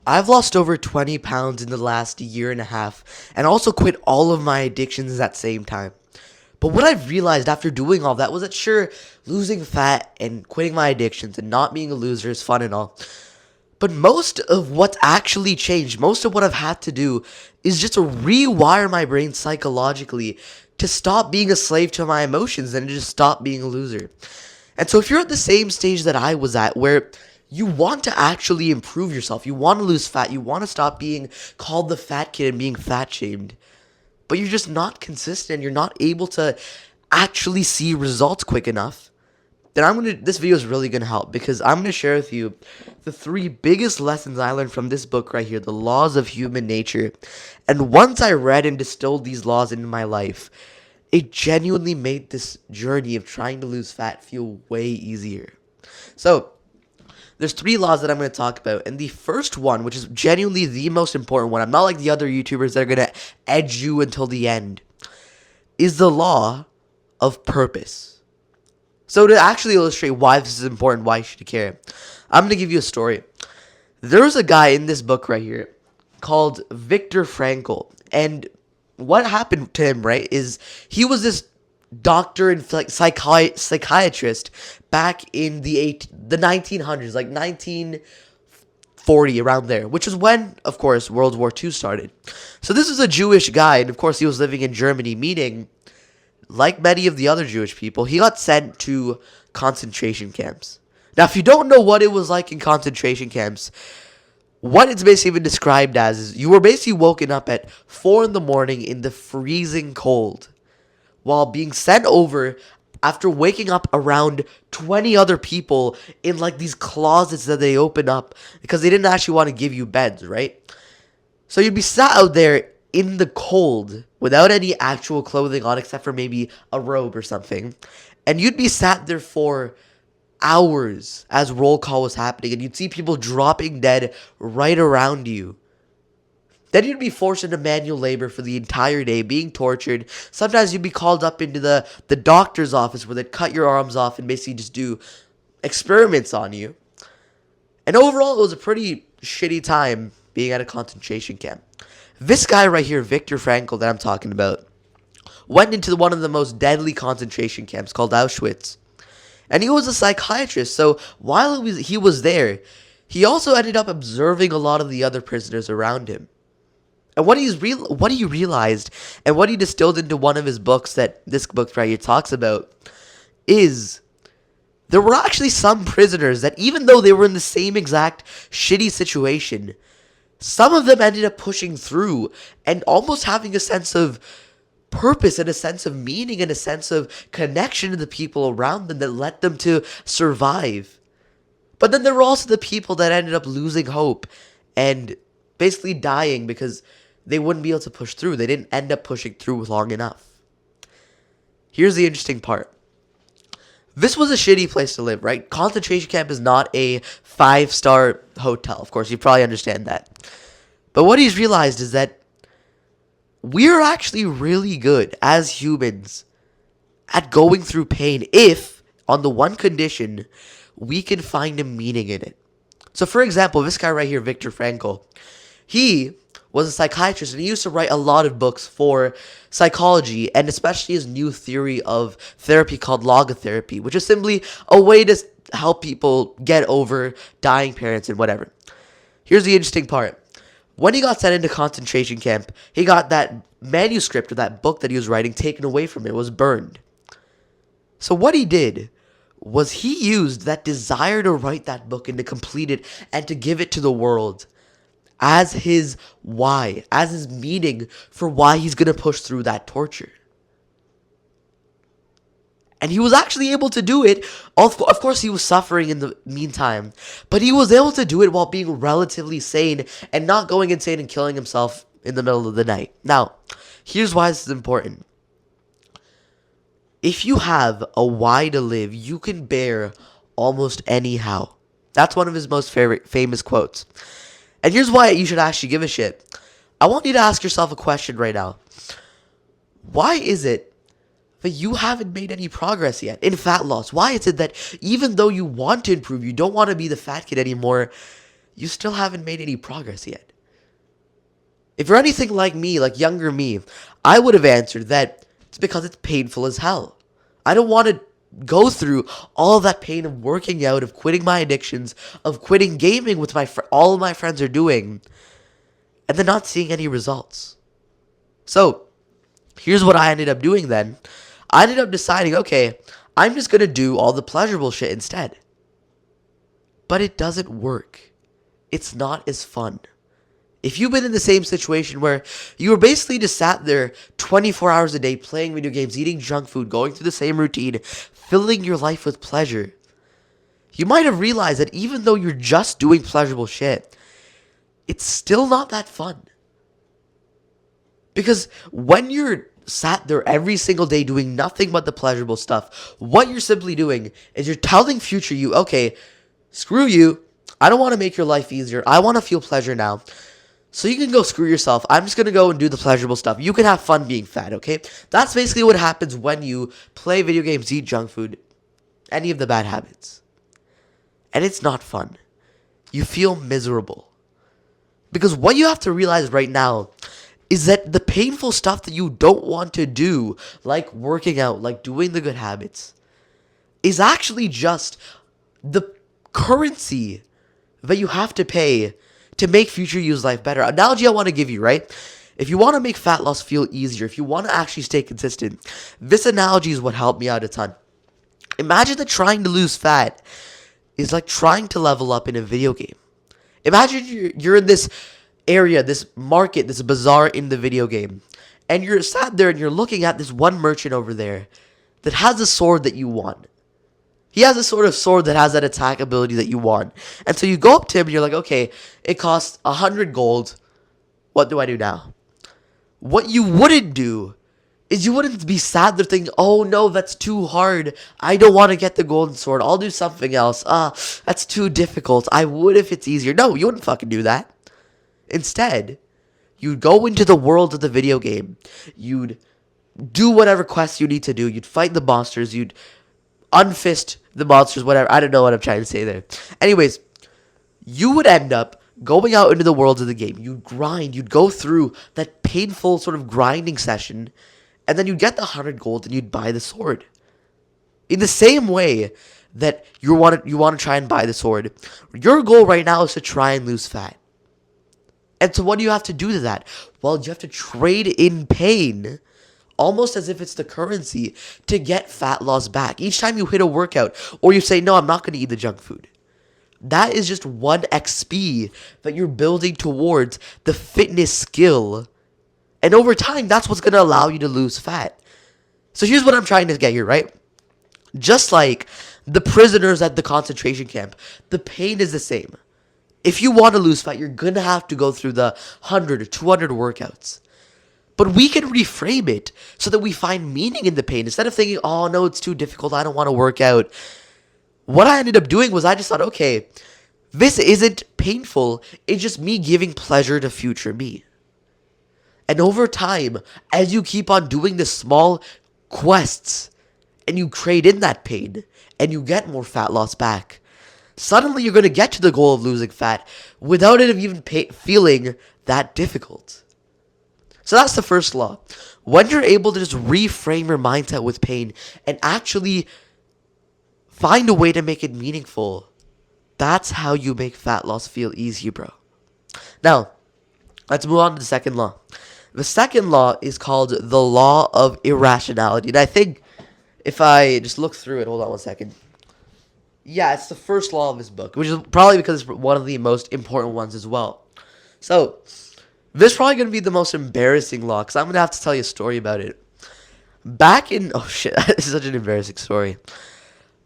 I've lost over 20 pounds in the last year and a half, and also quit all of my addictions at the same time. But what I've realized after doing all that was that sure, losing fat and quitting my addictions and not being a loser is fun and all. But most of what's actually changed, most of what I've had to do is just to rewire my brain psychologically to stop being a slave to my emotions and to just stop being a loser. And so if you're at the same stage that I was at, where you want to actually improve yourself, you want to lose fat, you want to stop being called the fat kid and being fat shamed, but you're just not consistent, you're not able to actually see results quick enough, then this video is really gonna help, because I'm gonna share with you the three biggest lessons I learned from this book right here, The Laws of Human Nature. And once I read and distilled these laws into my life, it genuinely made this journey of trying to lose fat feel way easier. So, there's three laws that I'm going to talk about, and the first one, which is genuinely the most important one, I'm not like the other YouTubers that are going to edge you until the end, is the law of purpose. So to actually illustrate why this is important, why you should care, I'm going to give you a story. There was a guy in this book right here called Viktor Frankl, and what happened to him, right, is he was this doctor and psychiatrist back in the 1900s, like 1940, around there, which is when, of course, World War II started. So this was a Jewish guy, and of course he was living in Germany, meaning, like many of the other Jewish people, he got sent to concentration camps. Now, if you don't know what it was like in concentration camps, what it's basically been described as is you were basically woken up at 4 in the morning in the freezing cold, while being sent over after waking up around 20 other people in like these closets that they open up because they didn't actually want to give you beds, right? So you'd be sat out there in the cold without any actual clothing on except for maybe a robe or something. And you'd be sat there for hours as roll call was happening, and you'd see people dropping dead right around you. Then you'd be forced into manual labor for the entire day, being tortured. Sometimes you'd be called up into the doctor's office where they'd cut your arms off and basically just do experiments on you. And overall, it was a pretty shitty time being at a concentration camp. This guy right here, Viktor Frankl, that I'm talking about, went into one of the most deadly concentration camps called Auschwitz. And he was a psychiatrist, so while he was there, he also ended up observing a lot of the other prisoners around him. And what he realized, and what he distilled into one of his books that this book right here talks about, is there were actually some prisoners that, even though they were in the same exact shitty situation, some of them ended up pushing through and almost having a sense of purpose and a sense of meaning and a sense of connection to the people around them that led them to survive. But then there were also the people that ended up losing hope and basically dying because they wouldn't be able to push through. They didn't end up pushing through long enough. Here's the interesting part. This was a shitty place to live, right? Concentration camp is not a 5-star hotel. Of course, you probably understand that. But what he's realized is that we're actually really good as humans at going through pain if, on the one condition, we can find a meaning in it. So, for example, this guy right here, Viktor Frankl, he was a psychiatrist, and he used to write a lot of books for psychology, and especially his new theory of therapy called logotherapy, which is simply a way to help people get over dying parents and whatever. Here's the interesting part. When he got sent into concentration camp, he got that manuscript or that book that he was writing taken away from him. It was burned. So what he did was he used that desire to write that book and to complete it and to give it to the world as his why, as his meaning for why he's going to push through that torture. And he was actually able to do it. Of course, he was suffering in the meantime, but he was able to do it while being relatively sane and not going insane and killing himself in the middle of the night. Now, here's why this is important. If you have a why to live, you can bear almost anyhow. That's one of his most famous quotes. And here's why you should actually give a shit. I want you to ask yourself a question right now. Why is it that you haven't made any progress yet in fat loss? Why is it that even though you want to improve, you don't want to be the fat kid anymore, you still haven't made any progress yet. If you're anything like me, like younger me, I would have answered that it's because it's painful as hell. I don't want to go through all that pain of working out, of quitting my addictions, of quitting gaming with all of my friends are doing, and then not seeing any results. So, here's what I ended up doing then. I ended up deciding, okay, I'm just going to do all the pleasurable shit instead. But it doesn't work. It's not as fun. If you've been in the same situation where you were basically just sat there 24 hours a day playing video games, eating junk food, going through the same routine, filling your life with pleasure, you might have realized that even though you're just doing pleasurable shit, it's still not that fun. Because when you're sat there every single day doing nothing but the pleasurable stuff, what you're simply doing is you're telling future you, okay, screw you. I don't want to make your life easier. I want to feel pleasure now. So you can go screw yourself. I'm just going to go and do the pleasurable stuff. You can have fun being fat, okay? That's basically what happens when you play video games, eat junk food, any of the bad habits. And it's not fun. You feel miserable. Because what you have to realize right now is that the painful stuff that you don't want to do, like working out, like doing the good habits, is actually just the currency that you have to pay to make future you's life better. Analogy I want to give you, right? If you want to make fat loss feel easier, if you want to actually stay consistent, this analogy is what helped me out a ton. Imagine that trying to lose fat is like trying to level up in a video game. Imagine you're in this area, this market, this bazaar in the video game, and you're sat there and you're looking at this one merchant over there that has a sword that you want. He has a sort of sword that has that attack ability that you want. And so you go up to him and you're like, okay, it costs 100 gold. What do I do now? What you wouldn't do is you wouldn't be sad there thinking, oh no, that's too hard. I don't want to get the golden sword. I'll do something else. That's too difficult. I would if it's easier. No, you wouldn't fucking do that. Instead, you'd go into the world of the video game. You'd do whatever quests you need to do. You'd fight the monsters. You'd unfist the monsters, whatever. I don't know what I'm trying to say there. Anyways, you would end up going out into the world of the game. You'd grind. You'd go through that painful sort of grinding session, and then you'd get the 100 gold and you'd buy the sword. In the same way that you want to try and buy the sword, your goal right now is to try and lose fat. And so what do you have to do to that? Well, you have to trade in pain, almost as if it's the currency, to get fat loss back. Each time you hit a workout, or you say, no, I'm not going to eat the junk food. That is just 1 XP that you're building towards the fitness skill. And over time, that's what's going to allow you to lose fat. So here's what I'm trying to get here, right? Just like the prisoners at the concentration camp, the pain is the same. If you want to lose fat, you're going to have to go through the 100 or 200 workouts. But we can reframe it so that we find meaning in the pain. Instead of thinking, oh no, it's too difficult, I don't want to work out. What I ended up doing was I just thought, okay, this isn't painful. It's just me giving pleasure to future me. And over time, as you keep on doing the small quests and you trade in that pain and you get more fat loss back, suddenly you're going to get to the goal of losing fat without it even feeling that difficult. So that's the first law. When you're able to just reframe your mindset with pain and actually find a way to make it meaningful, that's how you make fat loss feel easy, bro. Now, let's move on to the second law. The second law is called the law of irrationality. And I think if I just look through it, hold on one second. Yeah, it's the first law of this book, which is probably because it's one of the most important ones as well. So, this is probably going to be the most embarrassing law, because I'm going to have to tell you a story about it. Oh shit, this is such an embarrassing story.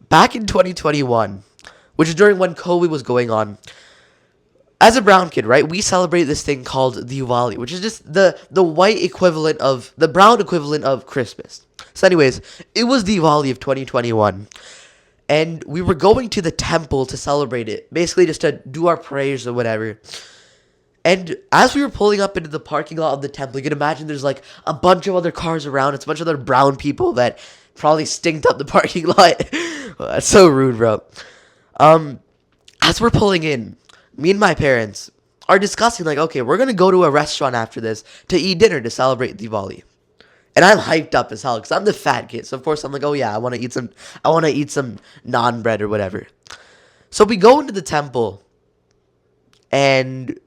Back in 2021, which is during when COVID was going on, as a brown kid, right, we celebrate this thing called Diwali, which is just the white equivalent of, the brown equivalent of Christmas. So anyways, it was Diwali of 2021. And we were going to the temple to celebrate it. Basically just to do our prayers or whatever. And as we were pulling up into the parking lot of the temple, you can imagine there's like a bunch of other cars around. It's a bunch of other brown people that probably stinked up the parking lot. That's so rude, bro. As we're pulling in, me and my parents are discussing, like, okay, we're gonna go to a restaurant after this to eat dinner to celebrate Diwali. And I'm hyped up as hell because I'm the fat kid. So of course I'm like, oh yeah, I want to eat some naan bread or whatever. So we go into the temple, and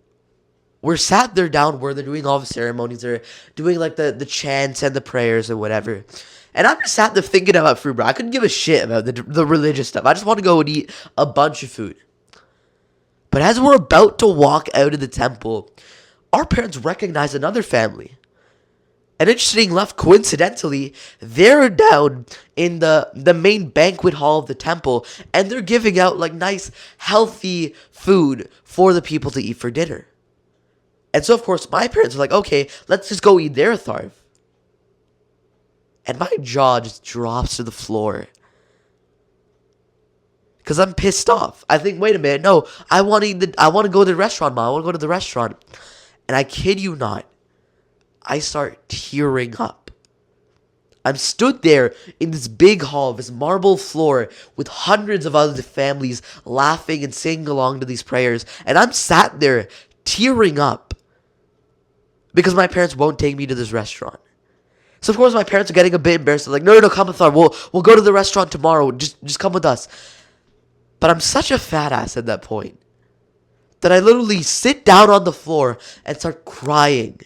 we're sat there down where they're doing all the ceremonies. They're doing like the chants and the prayers or whatever. And I'm just sat there thinking about food, bro. I couldn't give a shit about the religious stuff. I just want to go and eat a bunch of food. But as we're about to walk out of the temple, our parents recognize another family. And interesting enough, coincidentally, they're down in the main banquet hall of the temple, and they're giving out like nice, healthy food for the people to eat for dinner. And so, of course, my parents are like, okay, let's just go eat their tharv. And my jaw just drops to the floor. Because I'm pissed off. I think, wait a minute, no, I want to go to the restaurant, Mom. I want to go to the restaurant. And I kid you not, I start tearing up. I'm stood there in this big hall, this marble floor, with hundreds of other families laughing and singing along to these prayers. And I'm sat there tearing up because my parents won't take me to this restaurant. So of course my parents are getting a bit embarrassed. They're like, no, come with us. We'll go to the restaurant tomorrow. Just come with us. But I'm such a fat ass at that point that I literally sit down on the floor and start crying.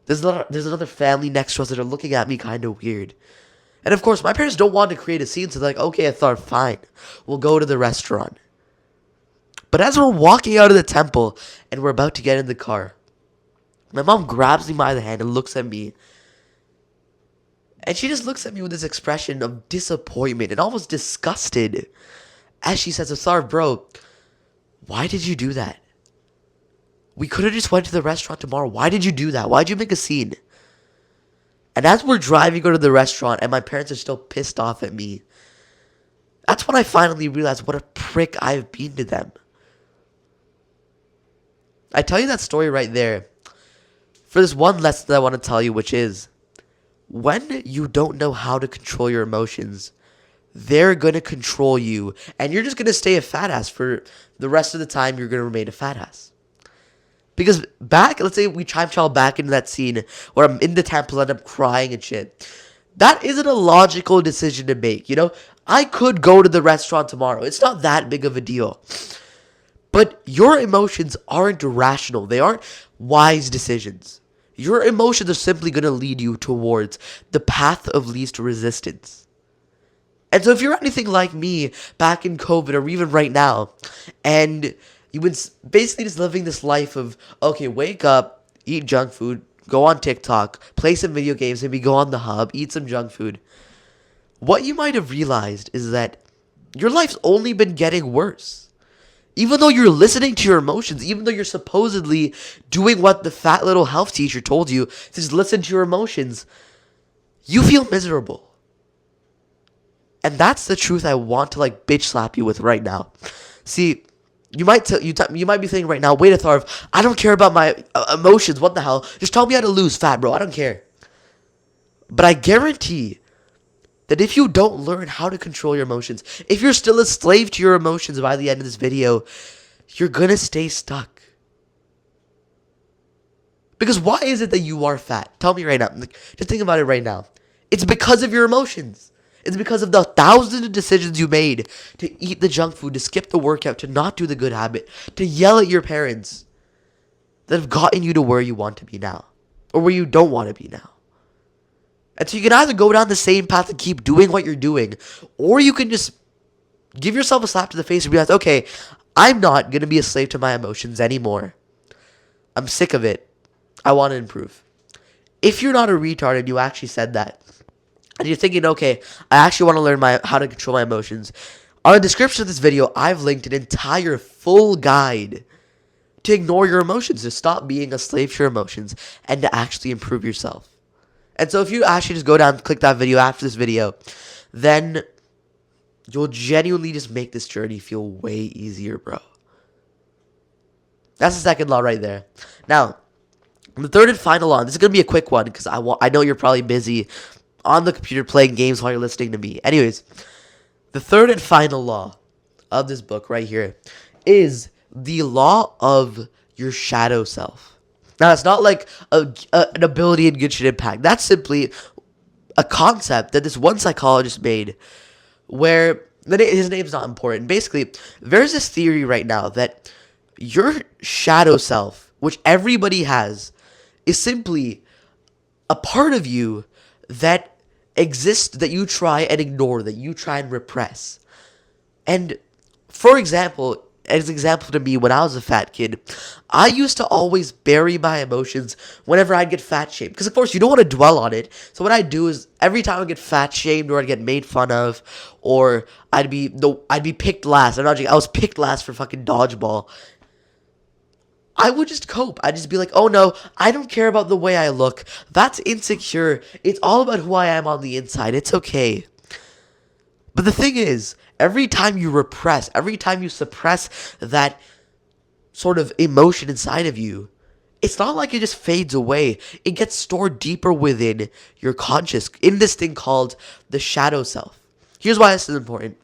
There's another family next to us that are looking at me kind of weird. And of course, my parents don't want to create a scene, so they're like, okay, I thought, fine, we'll go to the restaurant. But as we're walking out of the temple and we're about to get in the car, my mom grabs me by the hand and looks at me. And she just looks at me with this expression of disappointment and almost disgusted as she says, Asar, bro, why did you do that? We could have just went to the restaurant tomorrow. Why did you do that? Why did you make a scene? And as we're driving to the restaurant and my parents are still pissed off at me, that's when I finally realized what a prick I've been to them. I tell you that story right there for this one lesson that I want to tell you, which is when you don't know how to control your emotions, they're going to control you, and you're just going to stay a fat ass for the rest of the time. You're going to remain a fat ass. Because let's say we time travel back into that scene where I'm in the temple and I'm crying and shit. That isn't a logical decision to make, you know? I could go to the restaurant tomorrow. It's not that big of a deal. But your emotions aren't rational. They aren't wise decisions. Your emotions are simply going to lead you towards the path of least resistance. And so if you're anything like me back in COVID or even right now, and you've been basically just living this life of, okay, wake up, eat junk food, go on TikTok, play some video games, maybe go on the hub, eat some junk food. What you might have realized is that your life's only been getting worse. Even though you're listening to your emotions, even though you're supposedly doing what the fat little health teacher told you, just listen to your emotions, you feel miserable. And that's the truth I want to bitch slap you with right now. See, you might be thinking right now, wait a Tharv, I don't care about my emotions. What the hell? Just tell me how to lose fat, bro. I don't care. But I guarantee that if you don't learn how to control your emotions, if you're still a slave to your emotions by the end of this video, you're gonna stay stuck. Because why is it that you are fat? Tell me right now. Just think about it right now. It's because of your emotions. It's because of the thousands of decisions you made to eat the junk food, to skip the workout, to not do the good habit, to yell at your parents that have gotten you to where you want to be now, or where you don't want to be now. And so you can either go down the same path and keep doing what you're doing, or you can just give yourself a slap to the face and realize, okay, I'm not going to be a slave to my emotions anymore. I'm sick of it. I want to improve. If you're not a retard and you actually said that, and you're thinking, okay, I actually want to learn how to control my emotions, on the description of this video, I've linked an entire full guide to ignore your emotions, to stop being a slave to your emotions, and to actually improve yourself. And so if you actually just go down and click that video after this video, then you'll genuinely just make this journey feel way easier, bro. That's the second law right there. Now, the third and final law, and this is going to be a quick one because I know you're probably busy on the computer playing games while you're listening to me. Anyways, the third and final law of this book right here is the law of your shadow self. Now, it's not like an ability in Genshin Impact. That's simply a concept that this one psychologist made where his name's not important. Basically, there's this theory right now that your shadow self, which everybody has, is simply a part of you that exists that you try and ignore, that you try and repress. And for example, as an example to me, when I was a fat kid, I used to always bury my emotions whenever I'd get fat shamed. Because of course you don't want to dwell on it. So what I'd do is every time I get fat shamed or I'd get made fun of, or I'd be picked last. I'm not joking, I was picked last for fucking dodgeball. I would just cope. I'd just be like, oh no, I don't care about the way I look. That's insecure. It's all about who I am on the inside. It's okay. But the thing is, every time you repress, every time you suppress that sort of emotion inside of you, it's not like it just fades away. It gets stored deeper within your conscious, in this thing called the shadow self. Here's why this is important.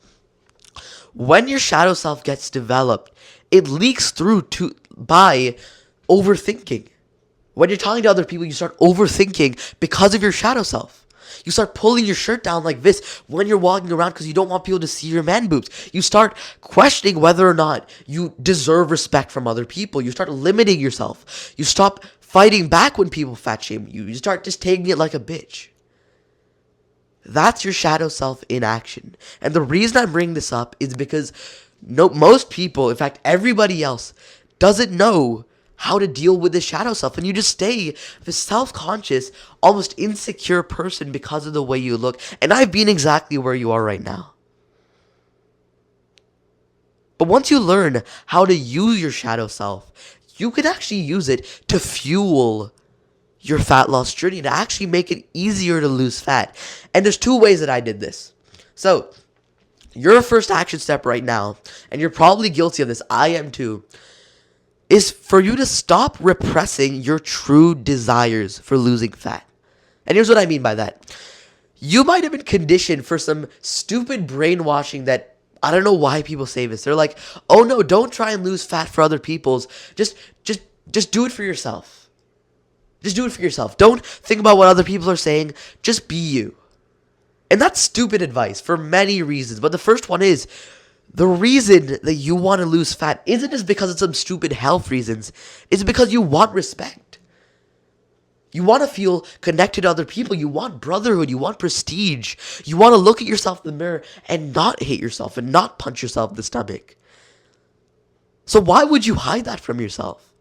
When your shadow self gets developed, it leaks through by overthinking. When you're talking to other people, you start overthinking because of your shadow self. You start pulling your shirt down like this when you're walking around because you don't want people to see your man boobs. You start questioning whether or not you deserve respect from other people. You start limiting yourself. You stop fighting back when people fat shame you. You start just taking it like a bitch. That's your shadow self in action. And the reason I'm bringing this up is because most people, in fact, everybody else, doesn't know how to deal with the shadow self. And you just stay this self-conscious, almost insecure person because of the way you look. And I've been exactly where you are right now. But once you learn how to use your shadow self, you can actually use it to fuel your fat loss journey, to actually make it easier to lose fat. And there's two ways that I did this. So, your first action step right now, and you're probably guilty of this, I am too, is for you to stop repressing your true desires for losing fat. And here's what I mean by that. You might have been conditioned for some stupid brainwashing that, I don't know why people say this. They're like, oh no, don't try and lose fat for other people's. Just do it for yourself. Just do it for yourself. Don't think about what other people are saying. Just be you. And that's stupid advice for many reasons. But the first one is, the reason that you want to lose fat isn't just because of some stupid health reasons. It's because you want respect. You want to feel connected to other people. You want brotherhood. You want prestige. You want to look at yourself in the mirror and not hate yourself and not punch yourself in the stomach. So why would you hide that from yourself?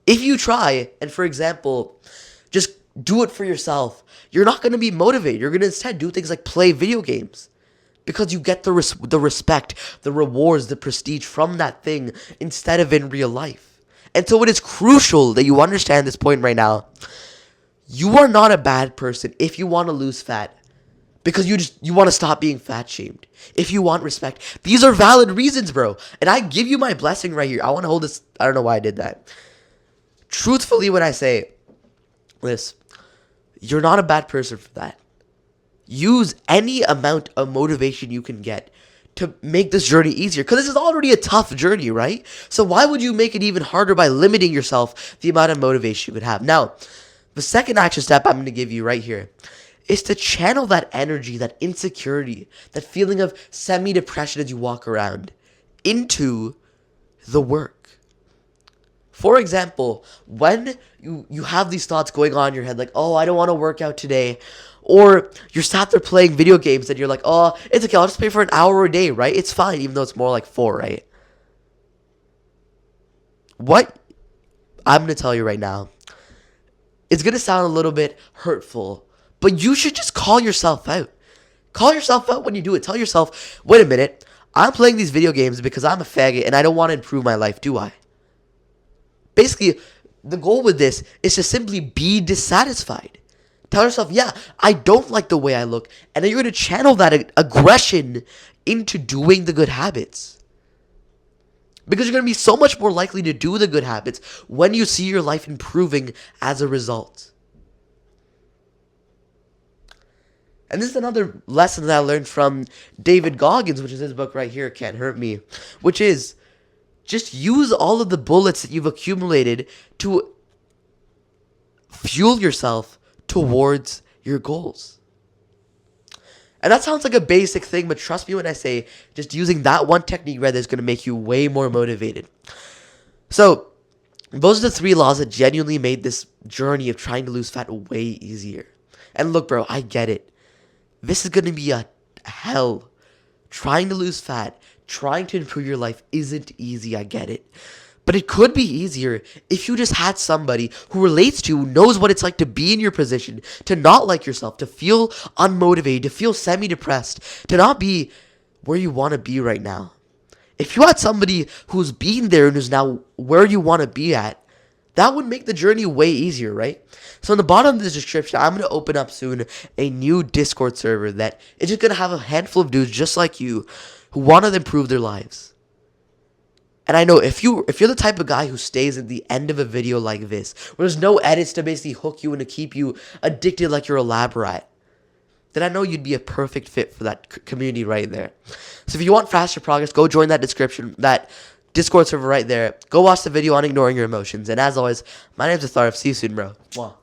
If you try and, for example, just do it for yourself, you're not going to be motivated. You're going to instead do things like play video games. Because you get the respect, the rewards, the prestige from that thing instead of in real life. And so it is crucial that you understand this point right now. You are not a bad person if you want to lose fat. Because you want to stop being fat shamed. If you want respect. These are valid reasons, bro. And I give you my blessing right here. I want to hold this. I don't know why I did that. Truthfully, when I say this, you're not a bad person for that. Use any amount of motivation you can get to make this journey easier. Because this is already a tough journey, right? So why would you make it even harder by limiting yourself the amount of motivation you could have? Now, the second action step I'm going to give you right here is to channel that energy, that insecurity, that feeling of semi-depression as you walk around into the work. For example, when you have these thoughts going on in your head like, oh, I don't want to work out today, or you're sat there playing video games and you're like, oh, it's okay, I'll just play for an hour a day, right? It's fine, even though it's more like 4, right? What I'm going to tell you right now, it's going to sound a little bit hurtful, but you should just call yourself out. Call yourself out when you do it. Tell yourself, wait a minute, I'm playing these video games because I'm a faggot and I don't want to improve my life, do I? Basically, the goal with this is to simply be dissatisfied. Tell yourself, yeah, I don't like the way I look. And then you're going to channel that aggression into doing the good habits. Because you're going to be so much more likely to do the good habits when you see your life improving as a result. And this is another lesson that I learned from David Goggins, which is his book right here, Can't Hurt Me, which is just use all of the bullets that you've accumulated to fuel yourself towards your goals. And that sounds like a basic thing, but trust me when I say just using that one technique right there is going to make you way more motivated. So, those are the 3 laws that genuinely made this journey of trying to lose fat way easier. And look, bro, I get it. This is going to be a hell. Trying to lose fat, trying to improve your life isn't easy, I get it. But it could be easier if you just had somebody who relates to you, knows what it's like to be in your position, to not like yourself, to feel unmotivated, to feel semi-depressed, to not be where you want to be right now. If you had somebody who's been there and is now where you want to be at, that would make the journey way easier, right? So in the bottom of the description, I'm going to open up soon a new Discord server that is just going to have a handful of dudes just like you who want to improve their lives. And I know if you're the type of guy who stays at the end of a video like this, where there's no edits to basically hook you and to keep you addicted like you're a lab rat, then I know you'd be a perfect fit for that community right there. So if you want faster progress, go join that Discord server right there. Go watch the video on ignoring your emotions. And as always, my name's Atharv. See you soon, bro. Mwah.